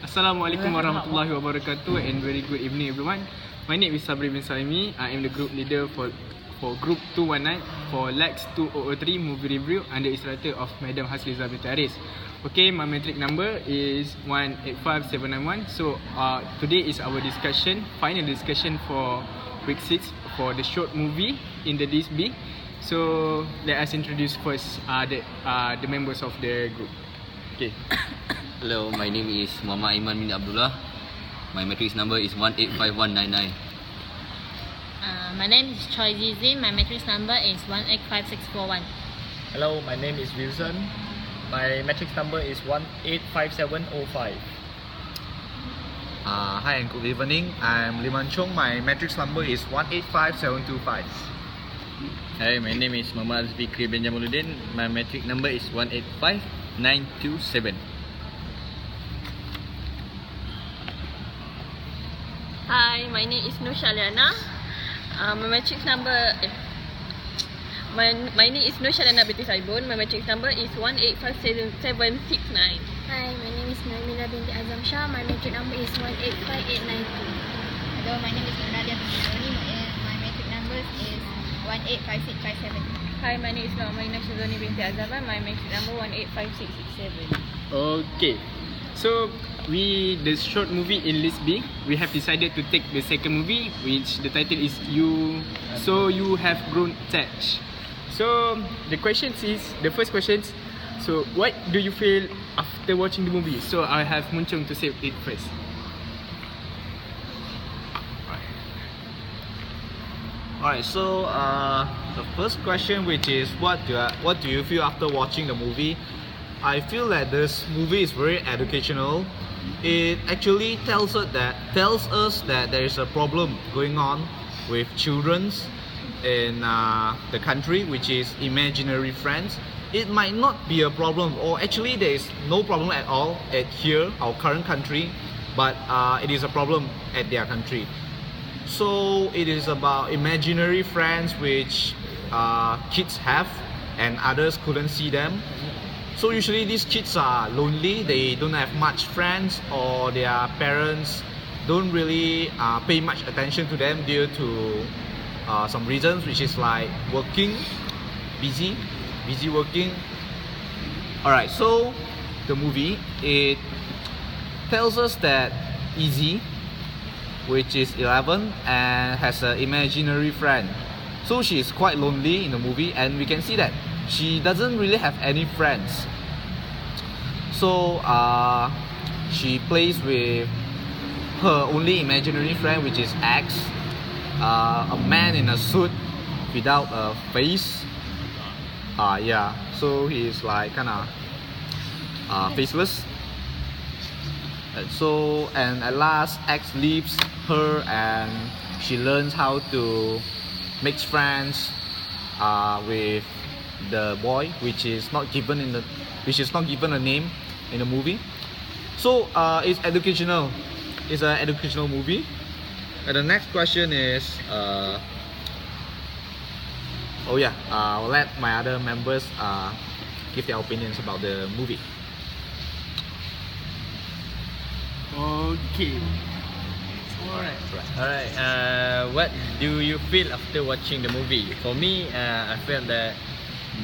Assalamualaikum warahmatullahi wabarakatuh and very good evening everyone. My name is Sabri bin Saimi. I am the group leader for group 219 for Lex 2003 movie review under instructor of Madam Hasliza binti Aris. Okay, my metric number is 185791. So today is our final discussion for week 6 for the short movie in the list B. So let us introduce first the members of the group. Okay. Hello, my name is Muhammad Aiman bin Abdullah. My matrix number is 185199. My name is Choi Zizi. My matrix number is 185641. Hello, my name is Wilson. My matrix number is 185705. Hi and good evening. I'm Liman Chong. My matrix number is 185725. Hi, my name is Muhammad Azfikri bin Jamaluddin. My matrix number is 185927. Hi, my name is Nur Shaliana. My matrix number my name is Nur Shaliana binti Saibun. My matrix number is 185769. Hi, my name is Naimila binti Azam Shah. My matrix number is 185892. Hello, my name is Nadia binti Roni. My matrix number is 185657. Hi, my name is Naina Shazoni binti Azaban. My matrix number 185667. Okay. So the short movie in list B, we have decided to take the second movie, which the title is You Have Grown Attached. So the first question is, so what do you feel after watching the movie? So I have Munchong to say it first. Alright, so the first question, which is what do you feel after watching the movie? I feel that this movie is very educational. It actually tells us that there is a problem going on with children in the country, which is imaginary friends. It might not be a problem, or actually there is no problem at all at here, our current country, but it is a problem at their country. So it is about imaginary friends which kids have and others couldn't see them. So usually these kids are lonely, they don't have much friends, or their parents don't really pay much attention to them due to some reasons, which is like working, busy working. Alright, so the movie, it tells us that Izzy, which is 11 and has an imaginary friend. So she is quite lonely in the movie, and we can see that she doesn't really have any friends. So she plays with her only imaginary friend, which is X, a man in a suit without a face. So he is like kinda faceless. And at last X leaves her and she learns how to make friends with the boy, which is not given a name in the movie. So it's educational. It's an educational movie. And the next question is I'll let my other members give their opinions about the movie. Okay. Alright, what do you feel after watching the movie? For me, I felt that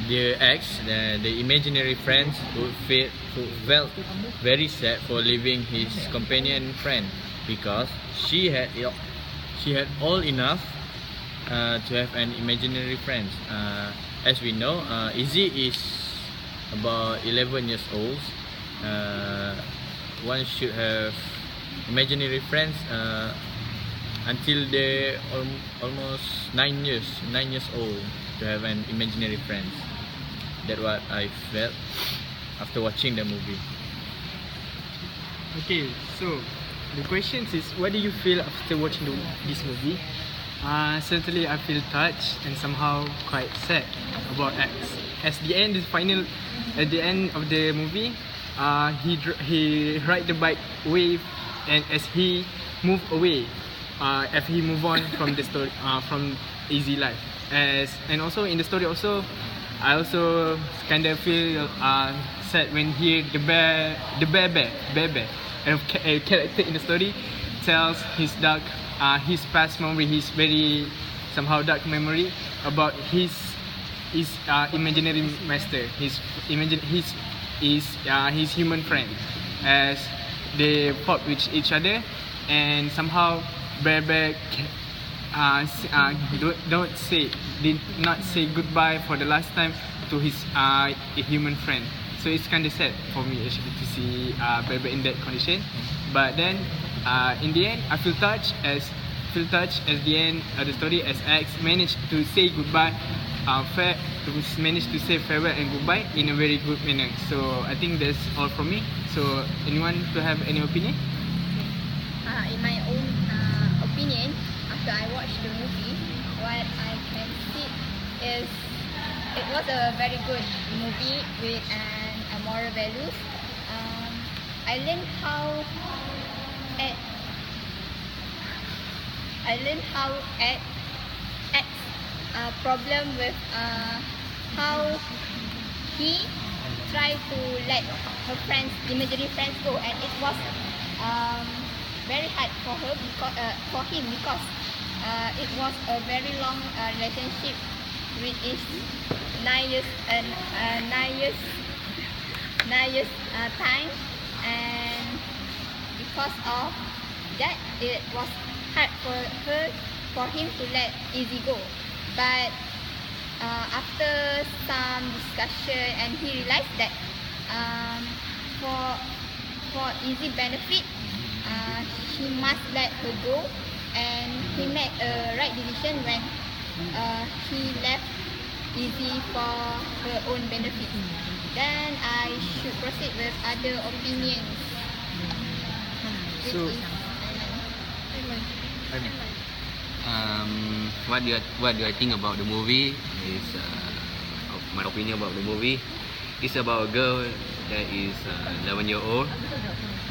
the ex, the imaginary friends, who felt very sad for leaving his companion friend, because she had all enough to have an imaginary friend. As we know, Izzy is about 11 years old. One should have imaginary friends until they're almost 9 years old to have an imaginary friend. That's what I felt after watching the movie. Okay, so the question is, what do you feel after watching this movie? Certainly I feel touched and somehow quite sad about X. At the end of the movie, he ride the bike away, and as he move away, as he move on from the story, from Easy Life, and also in the story also, I also kind of feel sad when he the bear a character in the story tells his past memory, his very somehow dark memory about his imaginary master, his human friend, as they fought with each other, and somehow Bear did not say goodbye for the last time to his human friend. So it's kind of sad for me actually to see Bear in that condition. But then in the end, I feel touched as the end of the story, as X managed to say goodbye, managed to say farewell and goodbye in a very good manner. So I think that's all from me. So anyone to have any opinion? In my own opinion, after I watched the movie, what I can see is it was a very good movie with a moral values. I learned how X problem with how he tried to let her friends, imaginary friends, go, and it was very hard for him because it was a very long relationship, which is 9 years time, and because of that, it was hard for him to let Izzy go. But after some discussion, and he realized that for Izzy benefit, he must let her go, and he made a right decision when he left Izzy for her own benefit. Then I should proceed with other opinions. Which So- is What do I think about the movie is my opinion about the movie is about a girl that is 11-year-old.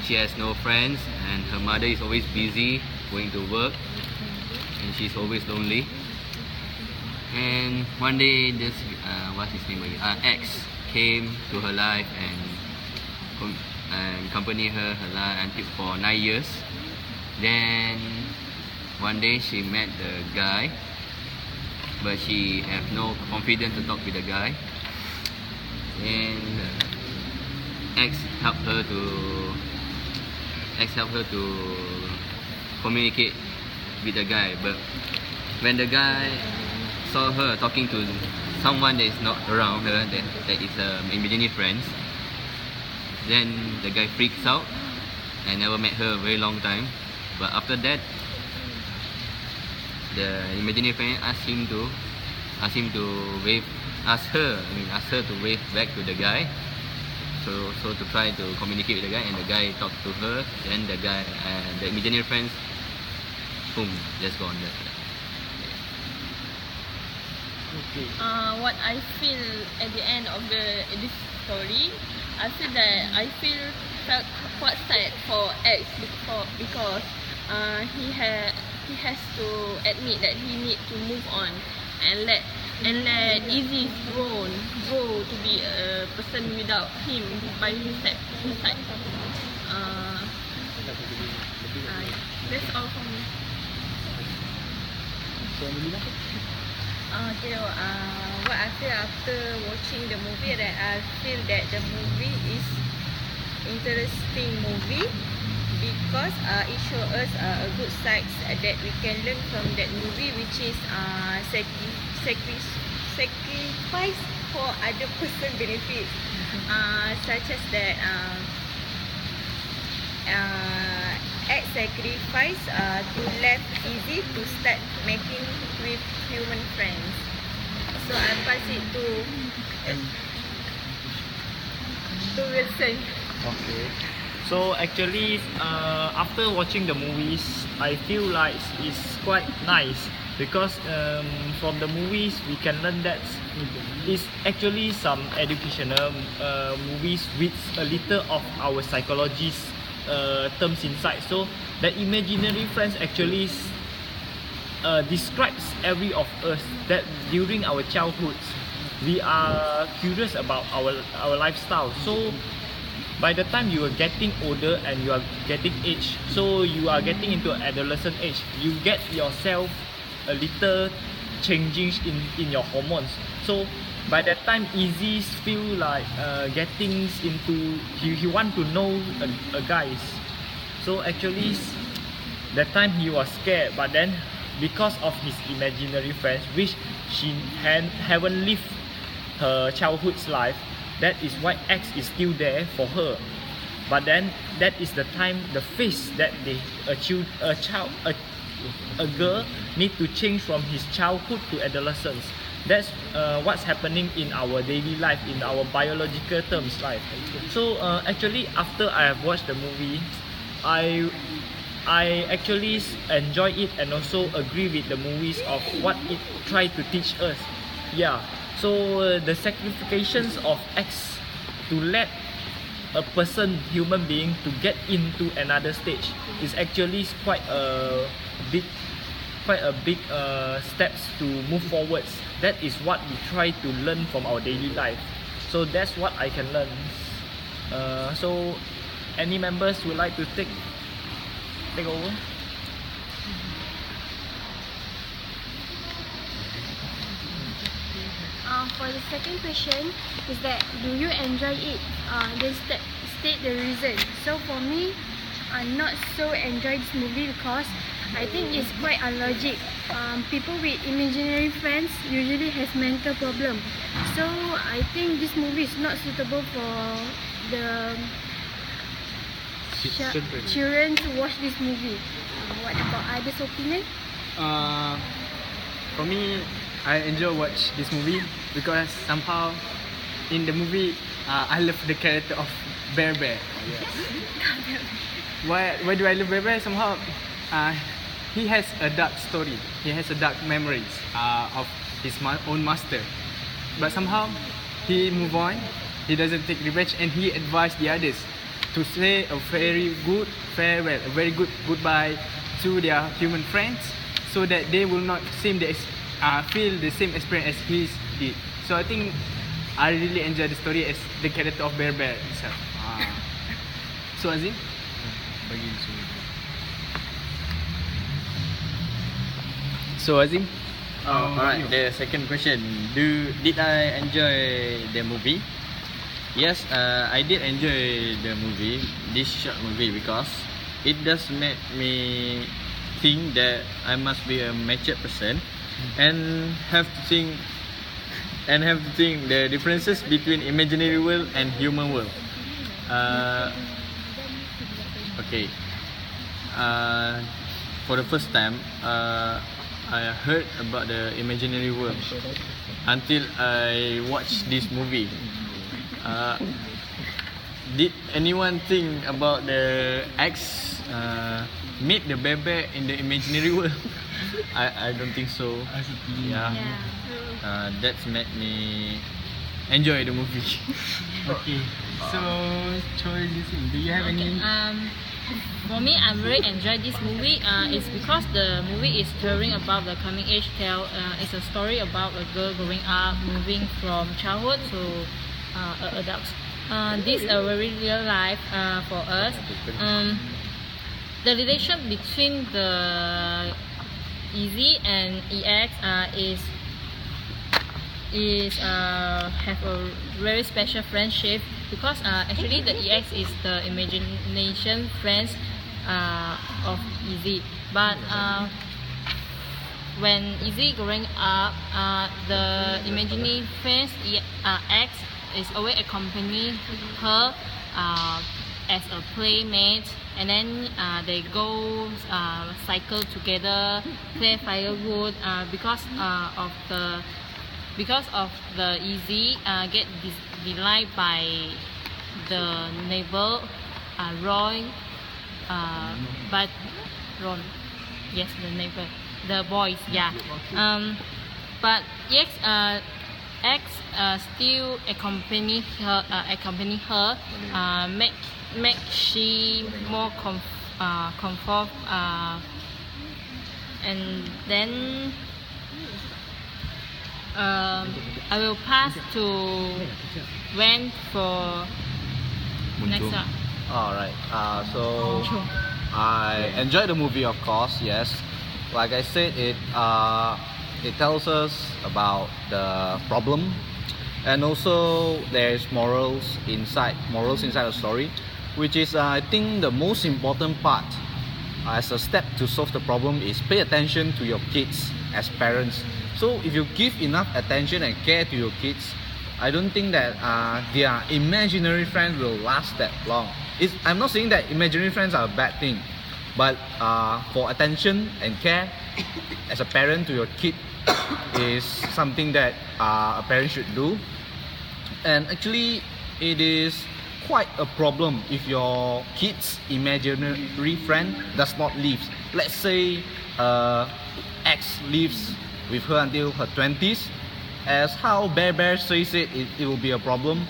She has no friends, and her mother is always busy going to work, and she's always lonely. And one day, this what's his name again? X came to her life and accompanied her life until for 9 years. Then one day she met the guy, but she have no confidence to talk with the guy. And X helped her to communicate with the guy. But when the guy saw her talking to someone that is not around her, that is imaginary friends, then the guy freaks out and never met her a very long time. But after that, the imaginary friend asked her to wave back to the guy. So to try to communicate with the guy, and the guy talked to her. Then the guy, the imaginary friends, boom, just gone. What I feel at the end of this story, I felt quite sad for X because he has to admit that he need to move on and let Izzy grow to be a person without him by his side. That's all for me. What I feel after watching the movie, that I feel that the movie is interesting movie because it shows us a good sides that we can learn from that movie, which is sacrifice for other person benefit, such as that X sacrifice to left Izzy to start making with human friends. So I pass it to Wilson. Okay. So actually, after watching the movies, I feel like it's quite nice because from the movies we can learn that it's actually some educational movies with a little of our psychologist terms inside. So the imaginary friends actually describes every of us that during our childhoods we are curious about our lifestyle. So by the time you are getting older and you are getting age, so you are getting into adolescent age, you get yourself a little changing in your hormones. So by that time, Izzy feel like getting into he want to know a guys. So actually, that time he was scared, but then because of his imaginary friends, which she haven't lived her childhood's life, that is why X is still there for her. But then that is the time, the phase that a girl need to change from his childhood to adolescence. That's what's happening in our daily life, in our biological terms life. So actually, after I have watched the movie, I actually enjoy it and also agree with the movies of what it tried to teach us. Yeah. So the sacrifications of X to let a person, human being, to get into another stage is actually quite a big steps to move forwards. That is what we try to learn from our daily life. So that's what I can learn. So any members would like to take over? For the second question is that do you enjoy it? Then state the reason. So for me, I not so enjoy this movie because I think it's quite unlogic. People with imaginary friends usually has mental problem. So I think this movie is not suitable for the children to watch this movie. What about others' opinion? For me, I enjoy watch this movie because somehow in the movie I love the character of Bear Bear. Yes. Why do I love Bear Bear? Somehow he has a dark story. He has a dark memories of his own master. But somehow he move on. He doesn't take revenge, and he advised the others to say a very good farewell, a very good goodbye to their human friends, so that they will not feel the same experience as he did. So I think I really enjoy the story as the character of Bear Bear itself. So Azim? So Azim? Alright, the second question. Did I enjoy the movie? Yes, I did enjoy the movie, this short movie, because it does make me think that I must be a mature person and have to think the differences between imaginary world and human world. Okay. For the first time, I heard about the imaginary world until I watched this movie. Did anyone think about the X meet the Bear Bear in the imaginary world? I don't think so. Yeah. That's made me enjoy the movie. Okay. So Choi Zixin, do you have any? For me, I really enjoyed this movie. It's because the movie is telling about the coming age tale. It's a story about a girl growing up, moving from childhood to adults. This is a very real life for us. The relation between the Izzy and EX is have a very special friendship because actually the EX is the imagination friends of Izzy. But when Izzy growing up, the imaginary friends X is always accompany her as a playmate, and then they go cycle together, play firewood because of the Izzy get delight by the neighbor Roy, but Ron, yes, the neighbor, the boys, yeah. But yes, X still accompany her, make she more comfort, and then I will pass to Wen for Next up. Alright, so I enjoyed the movie, of course. Yes, like I said, it tells us about the problem, and also there's morals inside the story, which is I think the most important part as a step to solve the problem is pay attention to your kids as parents. So if you give enough attention and care to your kids, I don't think that their imaginary friends will last that long. I'm not saying that imaginary friends are a bad thing, but for attention and care as a parent to your kid is something that a parent should do. And actually, it is quite a problem if your kid's imaginary friend does not live. Let's say X lives with her until her 20s. As how Bear says it will be a problem.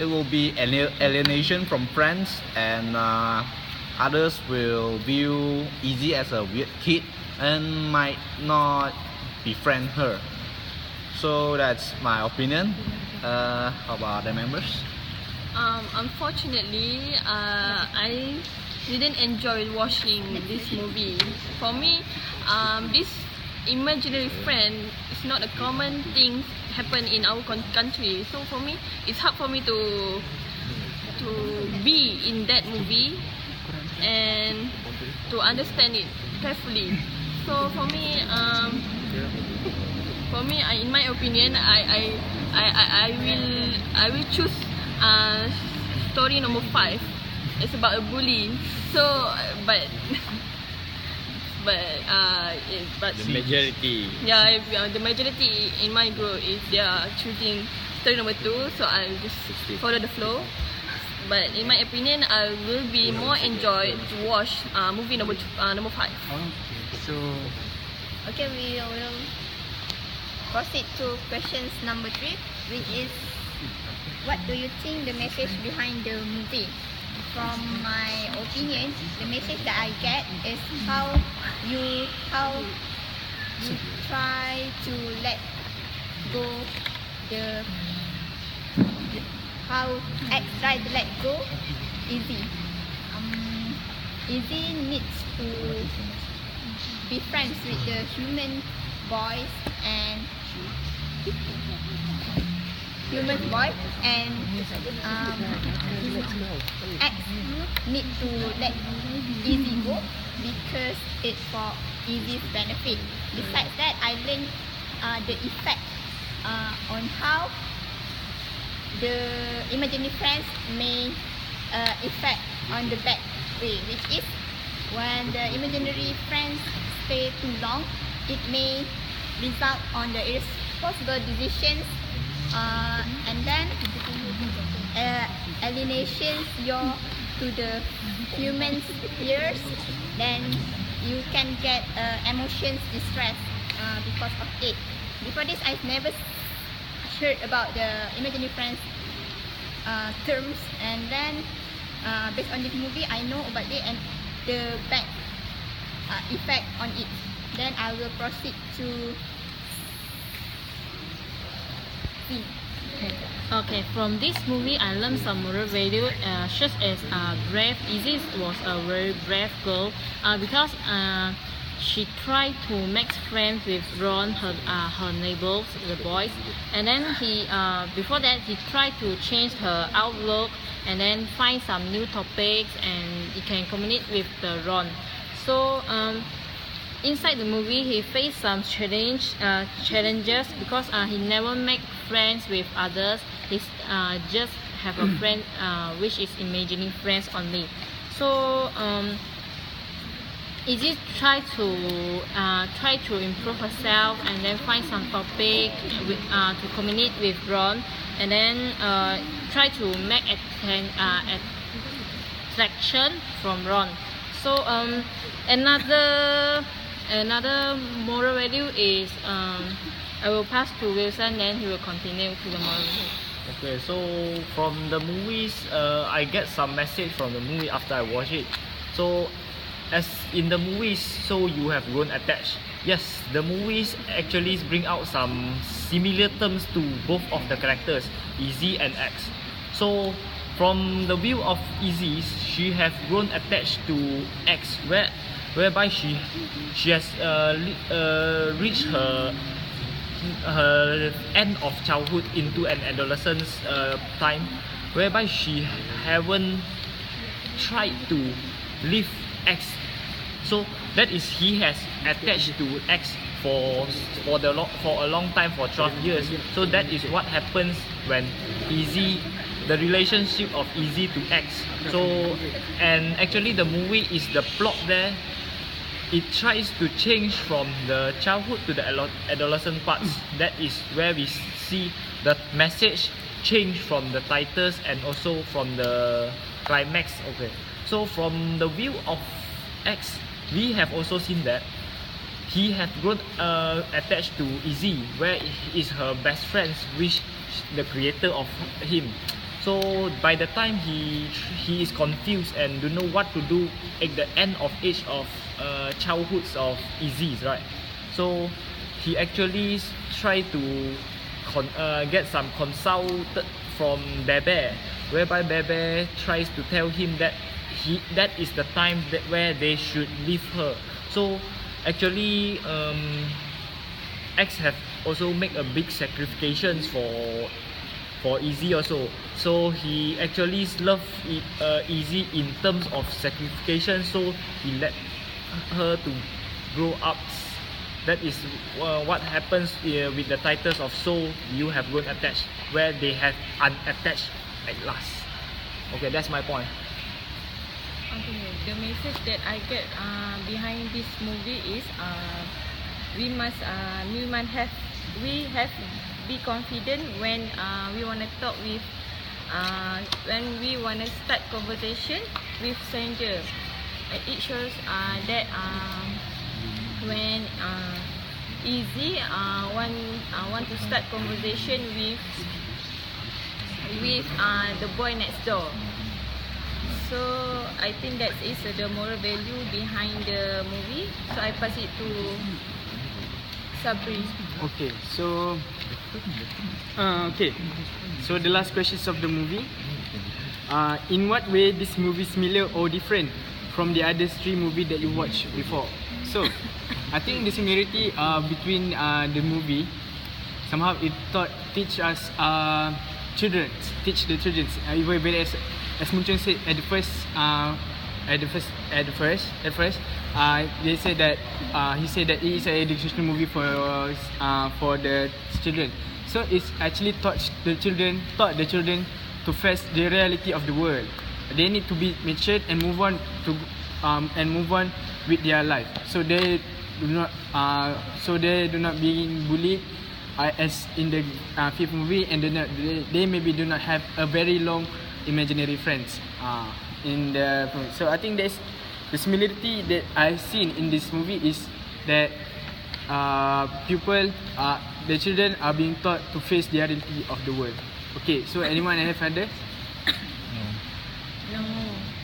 It will be alienation from friends, and others will view Izzy as a weird kid and might not befriend her. So that's my opinion. How about the members? Unfortunately, I didn't enjoy watching this movie. For me, this imaginary friend is not a common thing happen in our country. So for me, it's hard for me to be in that movie and to understand it carefully. So for me, in my opinion, I will choose story number 5. It's about a bully. So, but The majority. yeah, the majority in my group is they are choosing story number 2. So I'll just follow the flow. But in my opinion, I will be more enjoyed to watch movie number 5. So Okay, we will proceed to questions number 3, which is what do you think the message behind the movie? From my opinion, the message that I get is how you try to let go how X try to let go Izzy. Izzy needs to be friends with the human boys and X need to let Izzy go because it's for Izzy's benefit. Besides that, I learned the effect on how the imaginary friends may affect on the bad way, which is when the imaginary friends stay too long, it may result on the irresponsible decisions and then alienations to the human peers. Then you can get emotions distress because of it. Before this, I've never heard about the imaginary friends terms, and then based on this movie, I know about it and the bad effect on it. Then I will proceed to see. Okay, from this movie, I learned some moral value, such as brave. Izzy was a very brave girl because she tried to make friends with Ron, her neighbors, the boys, and then before that he tried to change her outlook and then find some new topics and he can communicate with the Ron. So inside the movie, he faced some challenges because he never make friends with others. He just have a friend which is imagining friends only. So Izzy try to improve herself and then find some topic to communicate with Ron, and then try to make attraction from Ron. So another moral value is I will pass to Wilson, then he will continue to the moral value. Okay, so from the movies, I get some message from the movie after I watch it. So as in the movies, so you have grown attached. Yes, the movies actually bring out some similar terms to both of the characters, Izzy and X. So from the view of Izzy, she have grown attached to X, whereby she has reached her end of childhood into an adolescence time, whereby she haven't tried to leave X. So that is, he has attached to X for a long time, for 12 years. So that is what happens when Izzy, the relationship of Izzy to X. So, and actually the movie is the plot there. It tries to change from the childhood to the adolescent parts. That is where we see the message change from the titles and also from the climax. Okay, so from the view of X, we have also seen that he has grown attached to Izzy, where he is her best friend, which the creator of him. So by the time he is confused and don't know what to do at the end of age of childhoods of Izzy, right? So he actually try to get some consult from Bebe, whereby Bebe tries to tell him that that is the time where they should leave her. So actually X have also make a big sacrifications for Izzy also. So he actually love Izzy in terms of sacrification, so he let her to grow up. That is what happens with the titles of So You Have Grown Attached, where they have unattached at last. Okay, that's my point. Okay, the message that I get behind this movie is we have be confident when we want to talk with when we want to start conversation with stranger. It shows that when Izzy want to start conversation with the boy next door. So I think that is the moral value behind the movie. So I pass it to Sabri. Okay, so so the last questions of the movie. In what way this movie similar or different from the other three movies that you watched before? So I think the similarity between the movie, somehow it teach us teach the children. As Munchon said at first, they said that he said that it is an educational movie for the children. So it's actually taught the children to face the reality of the world. They need to be matured and move on with their life. So they do not being bullied as in the fifth movie, and they maybe do not have a very long imaginary friends in the. So I think there's the similarity that I've seen in this movie is that the children are being taught to face the reality of the world. Okay, so anyone have other?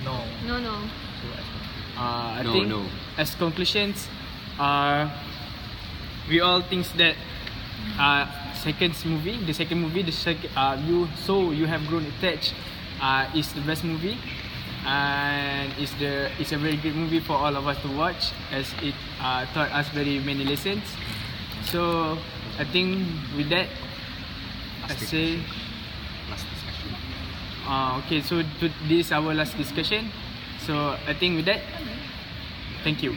No. I think as conclusions, we all think that the second movie, You Have Grown Attached, is the best movie, and it's a very good movie for all of us to watch, as it taught us very many lessons. So I think with that, I say Last discussion. okay, so this is our last discussion. So I think with that, thank you.